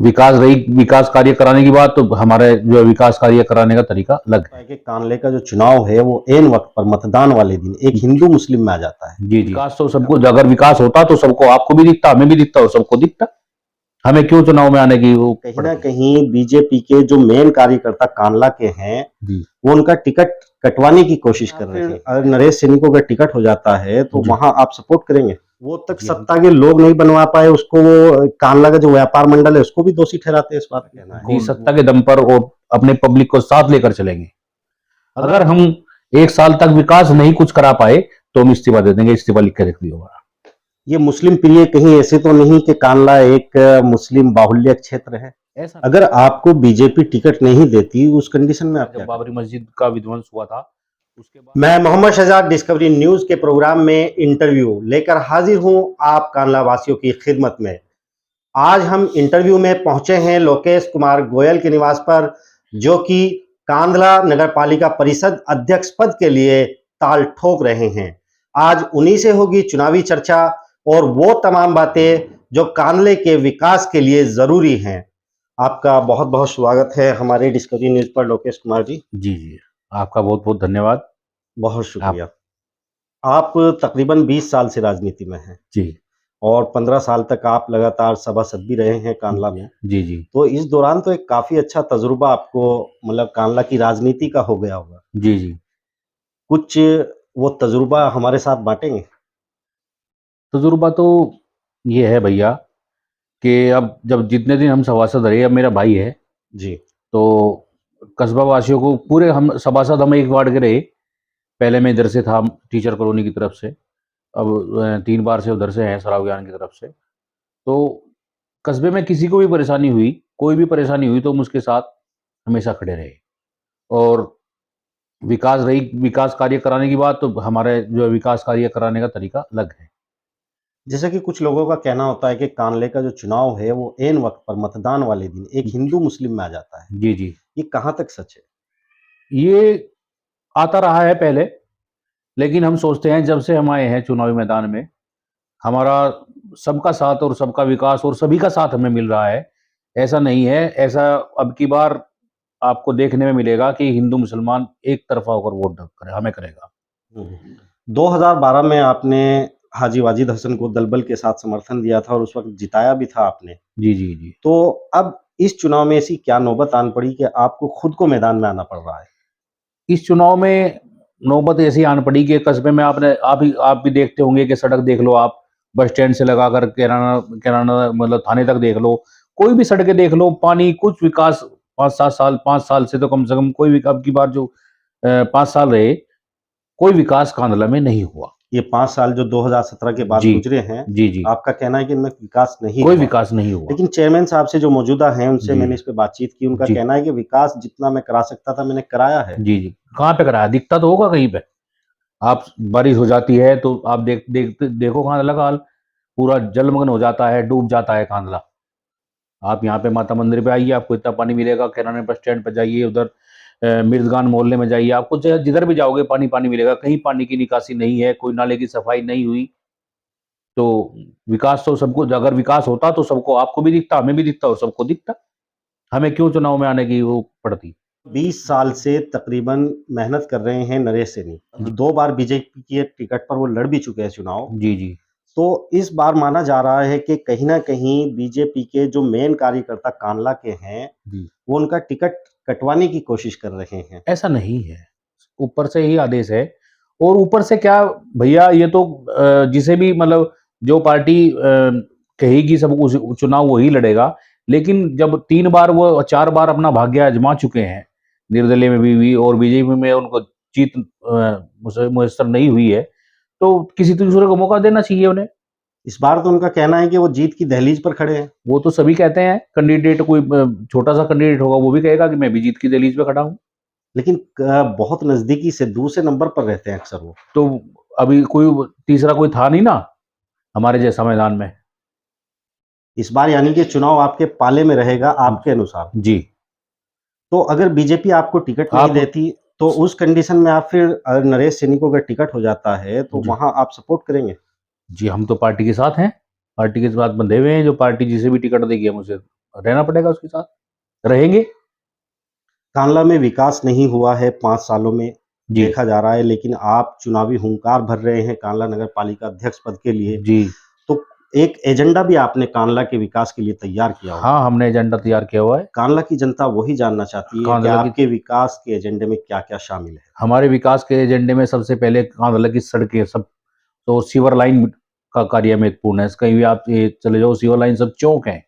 विकास कार्य कराने की बात, तो हमारे जो विकास कार्य कराने का तरीका अलग है। कि कानले का जो चुनाव है वो ऐन वक्त पर मतदान वाले दिन एक हिंदू मुस्लिम में आ जाता है। जी, विकास तो सबको, अगर विकास होता तो सबको, आपको भी दिखता, हमें भी दिखता और सबको दिखता। हमें क्यों चुनाव में आने की वो कहीं ना कहीं बीजेपी के जो मेन कार्यकर्ता कानला के हैं वो उनका टिकट कटवाने की कोशिश कर रहे हैं। अगर नरेश सैनी को अगर टिकट हो जाता है तो वहां आप सपोर्ट करेंगे? वो तक सत्ता के लोग नहीं बनवा पाए उसको, वो कानला का जो व्यापार मंडल है उसको भी दोषी ठहराते हैं इस बात कहना है। सत्ता के दम पर और अपने पब्लिक को साथ लेकर चलेंगे। अगर हम 1 साल तक विकास नहीं कुछ करा पाए तो हम इस्तीफा दे देंगे, इस्तीफा लिख के रख दिया होगा। ये मुस्लिम प्रिय कहीं ऐसे तो नहीं कि कानला एक मुस्लिम बाहुल्य क्षेत्र है? ऐसा अगर आपको बीजेपी टिकट नहीं देती उस कंडीशन में आप क्या जब बाबरी मस्जिद का विध्वंस हुआ था उसके बाद मैं मोहम्मद शहजाद डिस्कवरी न्यूज के प्रोग्राम में इंटरव्यू लेकर हाजिर हूं आप कानला वासियों की खिदमत में। आज हम इंटरव्यू में पहुंचे हैं लोकेश कुमार गोयल के निवास पर, जो कि कांदला नगर पालिका परिषद अध्यक्ष पद के लिए ताल ठोक रहे हैं। आज उन्हीं से होगी चुनावी चर्चा और वो तमाम बातें जो कांदले के विकास के लिए जरूरी हैं। आपका बहुत बहुत स्वागत है हमारे डिस्कवरी न्यूज पर लोकेश कुमार जी। जी, आपका बहुत बहुत धन्यवाद। बहुत शुक्रिया। आप तकरीबन 20 साल से राजनीति में हैं जी और 15 साल तक आप लगातार सभासद भी रहे हैं कांदला में। जी तो इस दौरान तो एक काफी अच्छा तजुर्बा आपको मतलब कांदला की राजनीति का हो गया होगा। जी। कुछ वो तजुर्बा हमारे साथ बांटेंगे? तजुर्बा तो ये है भैया कि अब जब जितने दिन हम सभासद रहे, अब मेरा भाई है जी। तो कस्बा वासियों को पूरे, हम सभासद हम एक वार्ड के रहे। पहले मैं इधर से था टीचर कॉलोनी की तरफ से, अब 3 बार से उधर से हैं सराव ज्ञान की तरफ से। तो कस्बे में किसी को भी परेशानी हुई, कोई भी परेशानी हुई तो हम उसके साथ हमेशा खड़े रहे। और विकास कार्य कराने की बात, तो हमारे जो विकास कार्य कराने का तरीका अलग है। जैसा कि कुछ लोगों का कहना होता है कि कांदले का जो चुनाव है वो ऐन वक्त पर मतदान वाले दिन एक हिंदू मुस्लिम में आ जाता है। जी। ये कहाँ तक सच है? ये आता रहा है पहले, लेकिन हम सोचते हैं जब से हम आए हैं चुनावी मैदान में, हमारा सबका साथ और सबका विकास और सभी का साथ हमें मिल रहा है। ऐसा नहीं है, ऐसा अब की बार आपको देखने में मिलेगा कि हिंदू मुसलमान एक तरफा होकर वोट हमें करेगा। 2012 में आपने हाजी वाजिद हसन को दलबल के साथ समर्थन दिया था और उस वक्त जिताया भी था आपने। जी। तो अब इस चुनाव में ऐसी क्या नौबत आन पड़ी कि आपको खुद को मैदान में आना पड़ रहा है? इस चुनाव में नौबत ऐसी आन पड़ी कि कस्बे में आप भी देखते होंगे कि सड़क देख लो आप, बस स्टैंड से लगाकर किराना मतलब थाने तक देख लो, कोई भी सड़कें देख लो, पानी कुछ विकास 5 साल से तो कम से कम कोई भी, अब की बार जो 5 साल रहे, कोई विकास कांदला में नहीं हुआ। ये 5 साल जो 2017 के बाद गुजरे हैं, जी। आपका कहना है कि इनमें विकास नहीं कोई हुआ। विकास नहीं हुआ। लेकिन चेयरमैन साहब से जो मौजूदा हैं उनसे जी। मैंने इस पे बातचीत की, उनका जी। कहना है कि विकास जितना मैं करा सकता था मैंने कराया है। जी। कहाँ पे कराया? दिखता तो होगा कहीं पे। आप बारिश हो जाती है तो आप देखो कांदला का हाल, पूरा जलमग्न हो जाता है, डूब जाता है कांदला। आप यहाँ पे माता मंदिर पे आइए, आपको इतना पानी मिलेगा। किराने बस स्टैंड पे जाइए, उधर मिर्जगान मोहल्ले में जाइए, आपको जिधर भी जाओगे पानी मिलेगा। कहीं पानी की निकासी नहीं है, कोई नाले की सफाई नहीं हुई। तो विकास तो सबको, अगर विकास होता तो सबको, आपको भी दिखता, हमें भी दिखता और सबको दिखता। हमें क्यों चुनाव में आने की वो पड़ती? 20 साल से तकरीबन मेहनत कर रहे हैं नरेश सैनी। 2 बार बीजेपी के टिकट पर वो लड़ भी चुके हैं चुनाव। जी। तो इस बार माना जा रहा है कि कहीं न कहीं बीजेपी के जो मेन कार्यकर्ता कांदला के हैं, वो उनका टिकट कटवाने की कोशिश कर रहे हैं। ऐसा नहीं है, ऊपर से ही आदेश है। और ऊपर से क्या भैया, ये तो जिसे भी मतलब जो पार्टी कहेगी सब उस चुनाव वही लड़ेगा। लेकिन जब 3 बार वो 4 बार अपना भाग्य आजमा चुके हैं, निर्दलीय में भी और बीजेपी में उनको जीत मुयस्सर नहीं हुई है, तो किसी दूसरे को मौका देना चाहिए उन्हें। इस बार तो उनका कहना है कि वो जीत की दहलीज पर खड़े हैं। वो तो सभी कहते हैं, कैंडिडेट कोई छोटा सा कैंडिडेट होगा वो भी कहेगा कि मैं भी जीत की दहलीज पे खड़ा हूँ। लेकिन बहुत नजदीकी से दूसरे नंबर पर रहते हैं अक्सर वो। तो अभी कोई तीसरा कोई था नहीं ना हमारे जैसा मैदान में। इस बार यानी कि चुनाव आपके पाले में रहेगा आपके अनुसार। जी। तो अगर बीजेपी आपको टिकट नहीं देती तो उस कंडीशन में आप फिर नरेश सैनी को अगर टिकट हो जाता है तो वहां आप सपोर्ट करेंगे? जी, हम तो पार्टी के साथ हैं, पार्टी के साथ बंधे हुए हैं। जो पार्टी जिसे भी टिकट देगी हम उसे रहना पड़ेगा उसके साथ, रहेंगे। कांडला में विकास नहीं हुआ है 5 सालों में, जी, देखा जा रहा है, लेकिन आप चुनावी हुंकार भर रहे हैं कांडला नगर पालिका अध्यक्ष पद के लिए। जी। तो एक एजेंडा भी आपने कांडला के विकास के लिए तैयार किया होगा। हाँ, हमने एजेंडा तैयार किया हुआ है। कांडला की जनता वही जानना चाहती है कि कांधला की आपके विकास के एजेंडे में क्या-क्या शामिल है? हमारे विकास के एजेंडे में सबसे पहले कांधला की सड़कें सब, तो सीवर लाइन का कार्य महत्वपूर्ण है। कहीं भी आप ये चले जाओ, सीवर लाइन सब चौक हैं।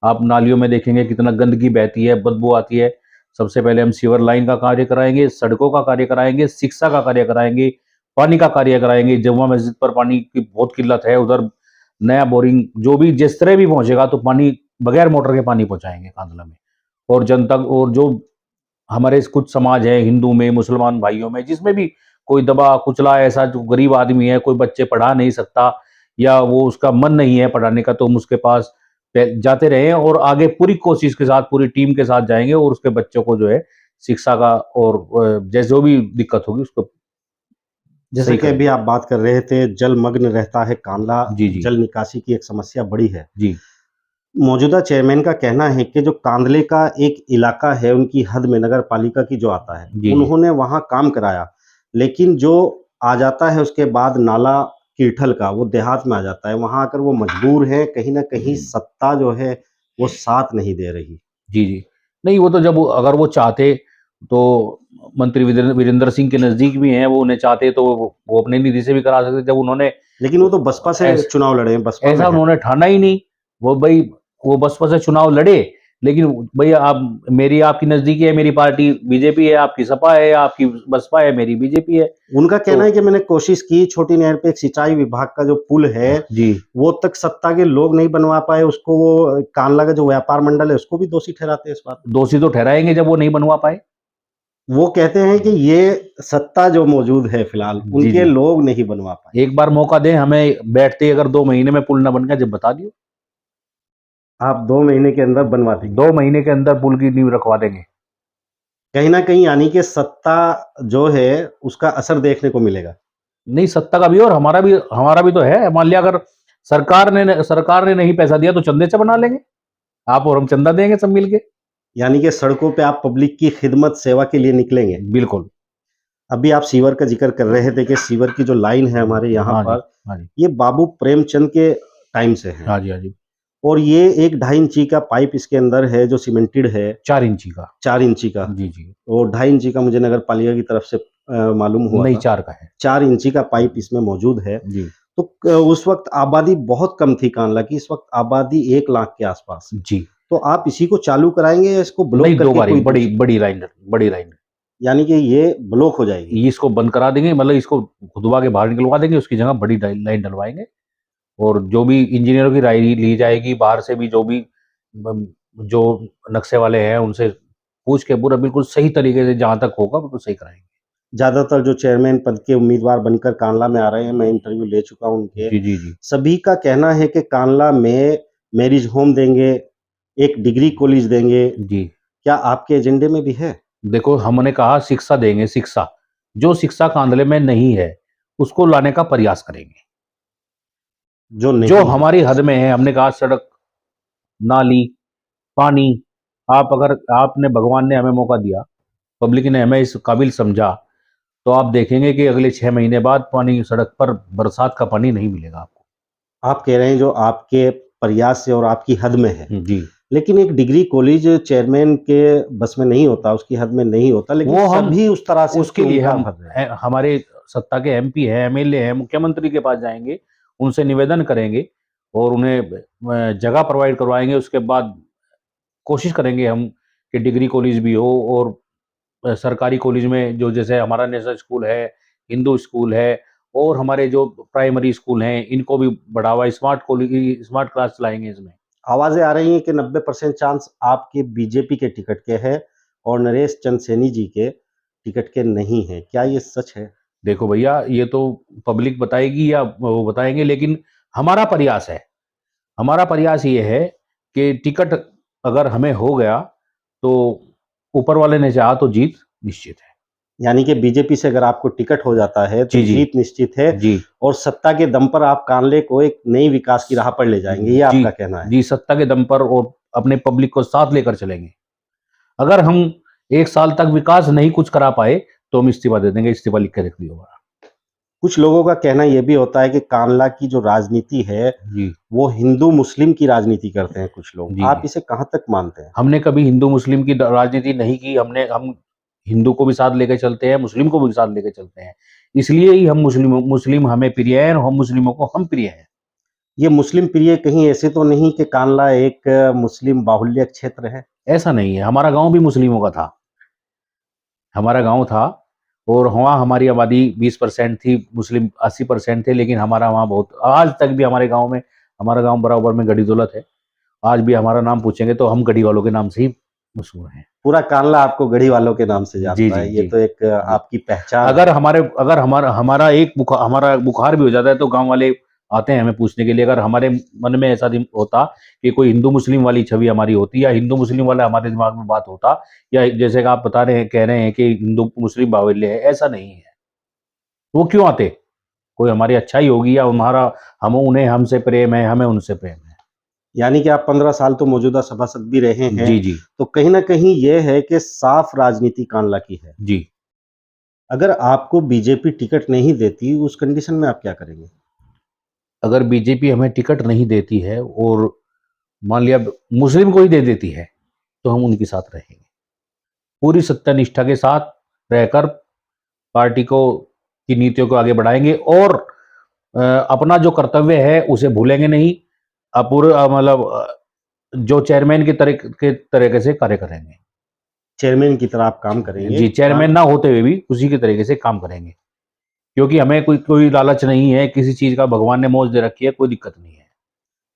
आप नालियों में देखेंगे कितना गंदगी बहती है, बदबू आती है। सबसे पहले हम सीवर लाइन का कार्य कराएँगे, सड़कों का कार्य कराएँगे, शिक्षा का कार्य कराएँगे, पानी का कार्य कराएँगे। जुम्मा मस्जिद पर पानी की बहुत किल्लत है, उधर नया बोरिंग जो भी जिस तरह भी पहुँचेगा तो पानी बगैर मोटर के पानी पहुँचाएँगे कांधला में। और जनता और जो हमारे कुछ समाज है, हिंदू में, मुसलमान भाइयों में, जिसमें भी कोई दबा कुचला ऐसा जो गरीब आदमी है, कोई बच्चे पढ़ा नहीं सकता या वो उसका मन नहीं है पढ़ाने का, तो हम उसके पास जाते रहे और आगे पूरी कोशिश के साथ, पूरी टीम के साथ जाएँगे और उसके बच्चों को जो है शिक्षा का और जैसे जो भी दिक्कत होगी उसको जैसे सही कि करेंगे। अभी आप बात कर रहे थे, जलमग्न रहता है कांडला, जी, जी। जल निकासी की एक समस्या बड़ी है। जी। मौजूदा चेयरमैन का कहना है कि जो कांदले का एक इलाका है, उनकी हद में नगर पालिका की जो आता है, जी, जी। उन्होंने वहाँ काम कराया, लेकिन जो आ जाता है उसके बाद नाला कीठल का, वो देहात में आ जाता है। वहाँ आकर वो मजबूर हैं, कहीं न कहीं सत्ता जो है, वो साथ नहीं दे रही। जी, जी। नहीं, वो तो जब अगर वो चाहते तो मंत्री वीरेंद्र सिंह के नज़दीक भी हैं, वो उन्हें चाहते तो वो अपनी निधि से भी करा सकते। जब उन्होंने लेकिन वो तो बसपा से ऐस चुनाव लड़े हैं, बसपा में ऐसा है। उन्होंने ठाना ही नहीं। वो भई वो बसपा से चुनाव लड़े, लेकिन भैया आप मेरी आपकी नज़दीकी है, मेरी पार्टी बीजेपी है, आपकी सपा है, आपकी बसपा है, मेरी बीजेपी है। उनका तो कहना है कि मैंने कोशिश की, छोटी नहर पे एक सिंचाई विभाग का जो पुल है, जी, वो तक सत्ता के लोग नहीं बनवा पाए, उसको वो कांडला का जो व्यापार मंडल है, उसको भी दोषी ठहराते हैं इस बात में। दोषी तो ठहराएँगे जब वो नहीं बनवा पाए। वो कहते हैं कि ये सत्ता जो मौजूद है फिलहाल, जी, उनके जी। लोग नहीं बनवा पाए। एक बार मौका दें हमें, बैठते ही अगर 2 महीने में पुल ना बन गया जब बता दियो। आप 2 महीने के अंदर बनवा देंगे। 2 महीने के अंदर पुल की नींव रखवा देंगे। कहीं न कहीं यानी कि सत्ता जो है, उसका असर देखने को मिलेगा। नहीं, सत्ता का भी और हमारा भी तो है। मान लिया अगर सरकार ने नहीं पैसा दिया तो चंदे से बना लेंगे। आप और हम चंदा देंगे सब मिल के। यानी कि सड़कों पे आप पब्लिक की खिदमत, सेवा के लिए निकलेंगे। बिल्कुल। अभी आप सीवर का ज़िक्र कर रहे थे कि सीवर की जो लाइन है हमारे यहाँ हाँ जी, पर, हाँ जी। ये बाबू प्रेमचंद के टाइम से है। हाँ जी, हाँ जी। और ये एक 2.5 इंची का पाइप इसके अंदर है जो सीमेंटेड है, 4 इंची का। 4 इंची का, जी, जी। और 2.5 इंची का मुझे नगर पालिका की तरफ से मालूम हुआ नहीं, था। 4 का है। 4 इंची का पाइप इसमें मौजूद है। जी, तो उस वक़्त आबादी बहुत कम थी कांडला की, इस वक़्त आबादी 1 लाख के आसपास है। जी। तो आप इसी को चालू कराएँगे या इसको ब्लॉक नहीं, 2 करके बारी कोई बड़ी दूसरी, बड़ी लाइन। यानी कि ये ब्लॉक हो जाएगी? इसको बंद करा देंगे, मतलब इसको खुदवा के बाहर निकलवा देंगे, उसकी जगह बड़ी लाइन डलवाएँगे और जो भी इंजीनियरों की राय ली जाएगी, बाहर से भी जो भी बम जो नक्शे वाले हैं उनसे पूछ के पूरा बिल्कुल सही तरीके से जहाँ तक होगा बिल्कुल सही कराएँगे। ज़्यादातर जो चेयरमैन पद के उम्मीदवार बनकर कांडला में आ रहे हैं, मैं इंटरव्यू ले चुका हूँ उनके, जी, जी, जी। सभी का कहना है कि कांडला में मैरिज होम देंगे, एक डिग्री कॉलेज देंगे। जी। क्या आपके एजेंडे में भी है? देखो हमने कहा शिक्षा देंगे, शिक्षा। जो शिक्षा कांधले में नहीं है, उसको लाने का प्रयास करेंगे। जो जो नहीं है। हमारी हद में है, हमने कहा सड़क, नाली, पानी, आप अगर आपने भगवान ने हमें मौका दिया, पब्लिक ने हमें इस काबिल समझा, तो आप देखेंगे कि अगले 6 महीने बाद पानी सड़क पर बरसात का पानी नहीं मिलेगा आपको। आप कह रहे हैं जो आपके प्रयास से और आपकी हद में है। जी। लेकिन एक डिग्री कॉलेज चेयरमैन के बस में नहीं होता, उसकी हद में नहीं होता, लेकिन वो हम सभी उस तरह से उसके उसके लिए हुंकार हम भर रहे हैं। हमारे सत्ता के एमपी हैं, एमएलए हैं, मुख्यमंत्री के पास जाएँगे, उनसे निवेदन करेंगे और उन्हें जगह प्रोवाइड करवाएँगे। उसके बाद कोशिश करेंगे हम कि डिग्री कॉलेज भी हो और सरकारी कॉलेज में जो जैसे हमारा नेशनल स्कूल है, हिंदू स्कूल है और हमारे जो प्राइमरी स्कूल हैं, इनको भी बढ़ावा स्मार्ट क्लास चलाएँगे इसमें। आवाज़ें आ रही हैं कि 90% चांस आपके बीजेपी के टिकट के हैं और नरेश चंद सैनी जी के टिकट के नहीं हैं। क्या ये सच है? देखो भैया, ये तो पब्लिक बताएगी या वो बताएँगे, लेकिन हमारा प्रयास है। हमारा प्रयास ये है कि टिकट अगर हमें हो गया, तो ऊपर वाले ने चाहा तो जीत निश्चित है। यानी कि बीजेपी से अगर आपको टिकट हो जाता है तो जी, जी। जीत निश्चित है जी। और सत्ता के दम पर आप कांडले को एक नई विकास की राह पर ले जाएँगे, ये जी, आपका कहना है। जी, सत्ता के दम पर और अपने पब्लिक को साथ लेकर चलेंगे। अगर हम 1 साल तक विकास नहीं कुछ करा पाए तो हम इस्तीफा दे देंगे, इस्तीफा लिख के रख दियो हमारा। कुछ लोगों का कहना ये भी होता है कि कांडला की जो राजनीति है, जी, वो हिंदू-मुस्लिम की राजनीति करते हैं कुछ लोग। जी, आप जी। इसे कहाँ तक मानते हैं? हमने कभी हिंदू-मुस्लिम की द राजनीति नहीं की, हम हिंदू को भी साथ लेके चलते हैं, मुस्लिम को भी साथ लेके चलते हैं। इसलिए ही हम मुस्लिम हमें प्रिय हैं और हम मुस्लिमों को हम प्रिय हैं। ये मुस्लिम प्रिय कहीं ऐसे तो नहीं कि कांडला एक मुस्लिम बाहुल्य क्षेत्र है? ऐसा नहीं है, हमारा गाँव भी मुस्लिमों का था। हमारा गाँव था और वहाँ हमारी आबादी 20% थी, मुस्लिम 80% थे, लेकिन हमारा वहाँ बहुत आज तक भी हमारे गाँव में हमारा गाँव बराबर में गढ़ी दौलत है। आज भी हमारा नाम पूछेंगे तो हम गढ़ी वालों के नाम से ही मशहूर हैं। पूरा कांडला आपको गढ़ी वालों के नाम से जी, जानता जी, है, ये जी, तो एक जी। आपकी पहचान अगर है। हमारा हमारा बुखार भी हो जाता है तो गाँव वाले आते हैं हमें पूछने के लिए। अगर हमारे मन में ऐसा होता कि कोई हिंदू-मुस्लिम वाली छवि हमारी होती या हिंदू-मुस्लिम वाला हमारे दिमाग में बात होता या जैसे कि आप बता रहे हैं कह रहे हैं कि हिंदू-मुस्लिम बाहुल्य है, ऐसा नहीं है। वो क्यों आते? कोई हमारी अच्छाई होगी या हमारा हम उन्हें हमसे प्रेम है, हमें उनसे प्रेम है। यानी कि आप 15 साल तो मौजूदा सभासद भी रहे हैं, जी, जी। तो कहीं न कहीं ये है कि साफ राजनीति कांडला की है। जी। अगर आपको बीजेपी टिकट नहीं देती, उस कंडीशन में आप क्या करेंगे? अगर बीजेपी हमें टिकट नहीं देती है और मान लिया मुस्लिम को ही दे देती है, तो हम उनके साथ रहेंगे। पूरी सत्यानिष्ठा के साथ रहकर पार्टी को की नीतियों को आगे बढ़ाएँगे और अपना जो कर्तव्य है उसे भूलेंगे नहीं। जो चेयरमैन की के तरीके से कार्य करेंगे। चेयरमैन की तरह आप काम करेंगे। जी, चेयरमैन ना होते हुए भी उसी के तरीके से काम करेंगे। क्योंकि हमें कोई कोई लालच नहीं है, किसी चीज़ का भगवान ने मौज दे रखी है, कोई दिक्कत नहीं है।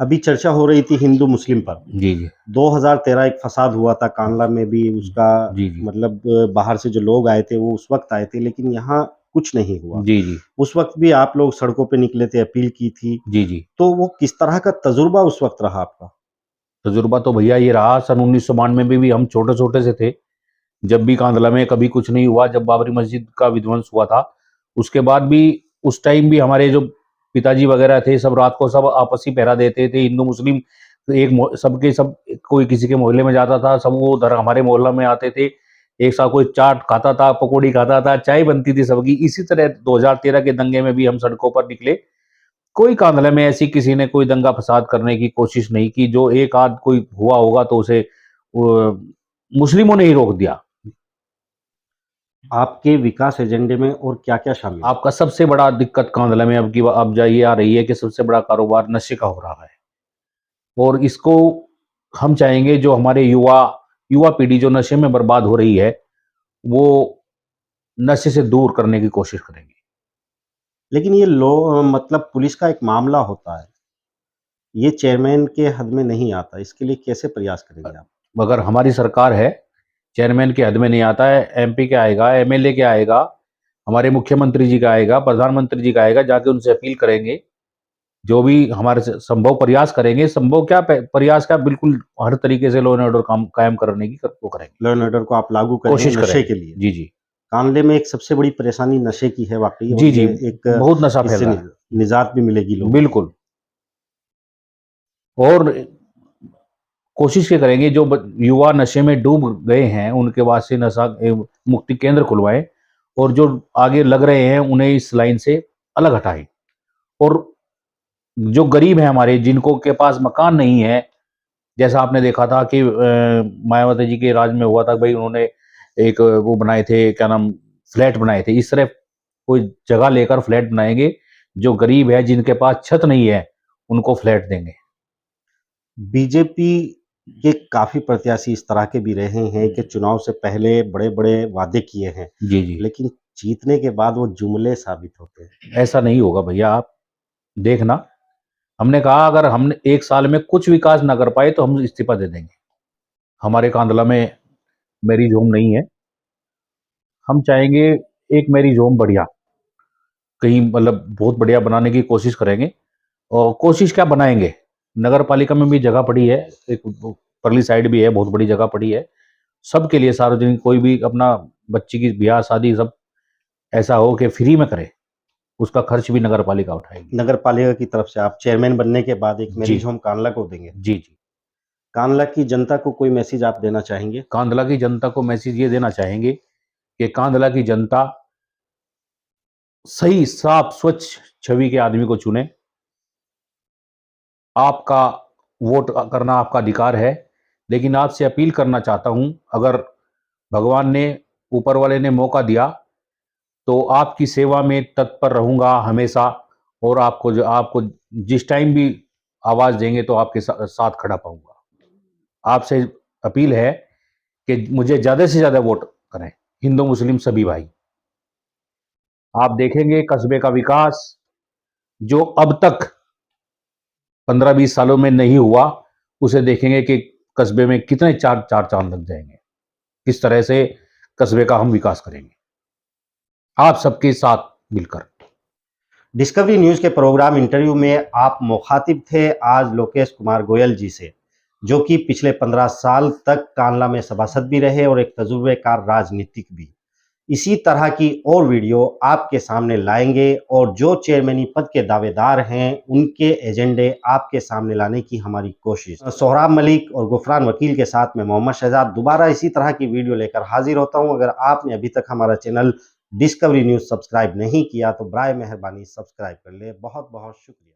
अभी चर्चा हो रही थी हिंदू-मुस्लिम पर। जी, जी। 2013 एक फसाद हुआ था कांडला में भी उसका जी, जी। मतलब बाहर से जो लोग आए थे वो उस वक़्त आए थे, लेकिन यहाँ कुछ नहीं हुआ। जी, जी। उस वक़्त भी आप लोग सड़कों पे निकले थे, अपील की थी, जी, जी। तो वो किस तरह का तजुर्बा उस वक़्त रहा आपका? तजुर्बा तो भैया ये रहा सन 1992 में भी हम छोटे-छोटे से थे। जब भी कांधला में कभी कुछ नहीं हुआ, जब बाबरी मस्जिद का विध्वंस हुआ था, उसके बाद भी उस टाइम भी हमारे जो पिताजी वगैरह थे, सब रात को सब आपसी पहरा देते थे, हिंदू-मुस्लिम एक मो सबके सब कोई किसी के मोहल्ले में जाता था, सब वो उधर हमारे मोहल्ला में आते थे। एक साथ कोई चाट खाता था, पकौड़ी खाता था, चाय बनती थी सबकी। इसी तरह 2013 के दंगे में भी हम सड़कों पर निकले। कोई कांधले में ऐसी किसी ने कोई दंगा-फ़साद करने की कोशिश नहीं की, जो एक आध कोई हुआ होगा तो उसे मुस्लिमों ने ही रोक दिया। आपके विकास एजेंडे में और क्या-क्या शामिल है? आपका सबसे बड़ा दिक्कत कांधला में अब ये आ रही है कि सबसे बड़ा कारोबार नशे का हो रहा है और इसको हम चाहेंगे जो हमारे युवा पीढ़ी जो नशे में बर्बाद हो रही है, वो नशे से दूर करने की कोशिश करेंगे। लेकिन ये मतलब पुलिस का एक मामला होता है, ये चेयरमैन के हद में नहीं आता, इसके लिए कैसे प्रयास करेंगे आप? मगर हमारी सरकार है, चेयरमैन के हद में नहीं आता है, एमपी का आएगा, एमएलए का आएगा, हमारे मुख्यमंत्री जी का आएगा, प्रधानमंत्री जी का आएगा, जाके उनसे अपील करेंगे। जो भी हमारे से संभव प्रयास करेंगे, संभव क्या प्रयास क्या बिल्कुल हर तरीके से लॉ एंड ऑर्डर काम कायम करने की वो करेंगे, लॉ एंड ऑर्डर को आप लागू करेंगे कोशिश नशे करेंगे। के लिए। जी, जी। कांडले में एक सबसे बड़ी परेशानी नशे की है वाक़ई और जी, जी, ये एक बहुत नशा फैल इससे रहा है। निजात भी मिलेगी लोगों को। बिल्कुल और कोशिश ये करेंगे जो युवा नशे में डूब गए हैं, उनके वास्ते नशा मुक्ति केंद्र खुलवाएँ और जो आगे लग रहे हैं, उन्हें इस लाइन से अलग हटाएँ और जो गरीब हैं हमारे, जिनको के पास मकान नहीं है, जैसा आपने देखा था कि मायावती जी के राज में हुआ था भई उन्होंने एक वो बनाए थे, क्या नाम फ्लैट बनाए थे। इस तरह कोई जगह लेकर फ्लैट बनाएँगे, जो गरीब है, जिनके पास छत नहीं है, उनको फ्लैट देंगे। बीजेपी के काफ़ी प्रत्याशी इस तरह के भी रहे हैं कि चुनाव से पहले बड़े-बड़े वादे किए हैं, जी, जी। लेकिन जीतने के बाद वो जुमले साबित होते हैं। ऐसा नहीं होगा भैया आप देखना, हमने कहा अगर हमने 1 साल में कुछ विकास ना कर पाए तो हम इस्तीफ़ा दे देंगे। हमारे कांधला में मैरिज होम नहीं है, हम चाहेंगे एक मैरिज होम बढ़िया, कहीं मतलब बहुत बढ़िया बनाने की कोशिश करेंगे और कोशिश क्या बनाएँगे। नगर पालिका में भी जगह पड़ी है, एक परली साइड भी है, बहुत बड़ी जगह पड़ी है। सबके लिए सार्वजनिक कोई भी अपना बच्ची की ब्याह-शादी सब ऐसा हो कि फ्री में करे, उसका खर्च भी नगर पालिका उठाएगी। नगर पालिका की तरफ से आप चेयरमैन बनने के बाद एक जी। मैरिज होम कांडला को देंगे। जी, जी। कांडला की जनता को कोई मैसेज आप देना चाहेंगे? कांधला की जनता को मैसेज ये देना चाहेंगे कि कांधला की जनता सही, साफ, स्वच्छ छवि के आदमी को चुने। आपका वोट करना आपका अधिकार है, लेकिन आपसे अपील करना चाहता हूं, अगर भगवान ने, ऊपर वाले ने मौका दिया तो आपकी सेवा में तत्पर रहूंगा हमेशा, और आपको जिस टाइम भी आवाज देंगे तो आपके साथ खड़ा पाऊंगा। आपसे अपील है कि मुझे ज्यादा से ज्यादा वोट करें, हिंदू मुस्लिम सभी भाई। आप देखेंगे कस्बे का विकास जो अब तक 15-20 सालों में नहीं हुआ, उसे देखेंगे कि कस्बे में कितने चार चार चांद लग जाएंगे, किस तरह से कस्बे का हम विकास करेंगे आप सबके साथ मिलकर। डिस्कवरी न्यूज़ के प्रोग्राम इंटरव्यू में आप मुखातिब थे आज लोकेश कुमार गोयल जी से, जो कि पिछले 15 साल तक कांडला में सभासद भी रहे और एक तजुर्बेकार राजनीतिक भी। इसी तरह की और वीडियो आपके सामने लाएंगे और जो चेयरमैनी पद के दावेदार हैं उनके एजेंडे आपके सामने लाने की हमारी कोशिश। सोहराब मलिक और गुफरान वकील के साथ मैं मोहम्मद शहजाद दोबारा इसी तरह की वीडियो लेकर हाजिर होता हूं। अगर आपने अभी तक हमारा चैनल डिस्कवरी न्यूज़ सब्सक्राइब नहीं किया तो बराए मेहरबानी सब्सक्राइब कर ले। बहुत बहुत शुक्रिया।